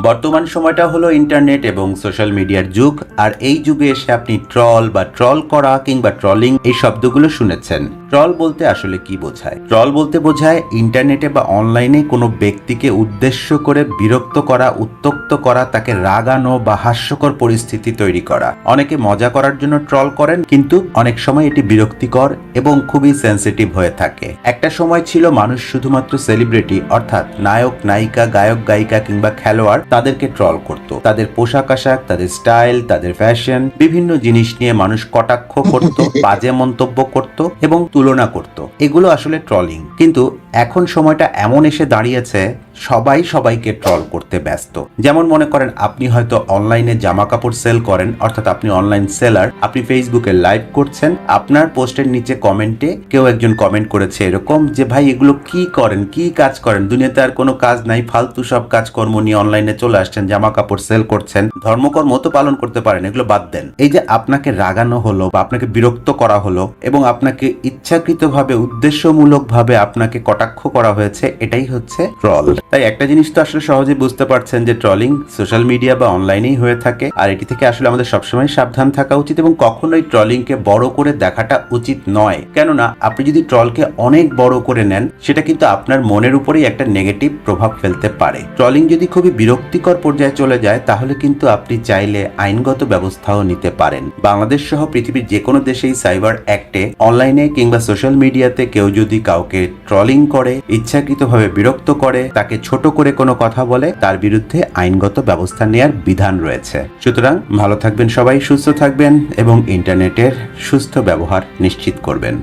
বর্তমান সময়টা হলো ইন্টারনেট এবং সোশ্যাল মিডিয়ার যুগ। আর এই যুগে এসে আপনি ট্রল বা ট্রল করা কিংবা ট্রলিং এই শব্দগুলো শুনেছেন। ট্রল বলতে আসলে কি বোঝায়? ট্রল বলতে বোঝায় ইন্টারনেটে বা অনলাইনে কোনো ব্যক্তিকে উদ্দেশ্য করে বিরক্ত করা, উত্ত্যক্ত করা, তাকে রাগানো বা হাস্যকর পরিস্থিতি তৈরি করা। অনেকে মজা করার জন্য ট্রল করেন, কিন্তু অনেক সময় এটি বিরক্তিকর এবং খুবই সেন্সিটিভ হয়ে থাকে। একটা সময় ছিল মানুষ শুধুমাত্র সেলিব্রিটি অর্থাৎ নায়ক, নায়িকা, গায়ক, গায়িকা কিংবা খেলোয়াড় তাদেরকে ট্রল করত। তাদের পোশাক আশাক, তাদের স্টাইল, তাদের ফ্যাশন, বিভিন্ন জিনিস নিয়ে মানুষ কটাক্ষ করত, বাজে মন্তব্য করত এবং তুলনা করত। এগুলো আসলে ট্রলিং। কিন্তু এখন সময়টা এমন এসে দাঁড়িয়েছে, সবাই সবাইকে ট্রল করতে ব্যস্ত। যেমন মনে করেন আপনি হয়তো অনলাইনে জামা কাপড় সেল করেন, অর্থাৎ আপনি অনলাইন সেলার, আপনি ফেসবুকে লাইভ করছেন, আপনার পোস্টের নিচে কমেন্টে কেউ একজন কমেন্ট করেছে এরকম যে, ভাই এগুলো কি করেন, কি কাজ করেন, দুনিয়াতে আর কোনো কাজ নাই, ফালতু সব কাজকর্ম নিয়ে অনলাইনে চলে আসছেন, জামা কাপড় সেল করছেন, ধর্মকর্ম তো পালন করতে পারেন, এগুলো বাদ দেন। এই যে আপনাকে রাগানো হলো বা আপনাকে বিরক্ত করা হলো এবং আপনাকে ইচ্ছাকৃতভাবে উদ্দেশ্যমূলকভাবে আপনাকে কটাক্ষ করা হয়েছে, এটাই হচ্ছে ট্রল। তাই একটা জিনিস তো আসলে সহজে বুঝতে পারছেন যে ট্রলিং সোশ্যাল মিডিয়া বা অনলাইনেই হয়ে থাকে। আর এটি থেকে আসলে আমাদের সবসময় সাবধান থাকা উচিত এবং কখনোই ট্রলিংকে বড় করে দেখাটা উচিত নয়। কেননা আপনি যদি ট্রলকে অনেক বড় করে নেন, সেটা কিন্তু আপনার মনের উপরেই একটা নেগেটিভ প্রভাব ফেলতে পারে। ট্রলিং যদি খুবই বিরক্তিকর পর্যায়ে চলে যায়, তাহলে কিন্তু আপনি চাইলে আইনগত ব্যবস্থাও নিতে পারেন। বাংলাদেশ সহ পৃথিবীর যে কোনো দেশেই সাইবার অ্যাক্টে অনলাইনে কিংবা সোশ্যাল মিডিয়াতে কেউ যদি কাউকে ট্রলিং করে, ইচ্ছাকৃতভাবে বিরক্ত করে, তাকে ছোট করে কোনো কথা বলে, তার বিরুদ্ধে আইনগত ব্যবস্থা নেয়ার বিধান রয়েছে। সুতরাং ভালো থাকবেন সবাই, সুস্থ থাকবেন এবং ইন্টারনেটের সুস্থ ব্যবহার নিশ্চিত করবেন।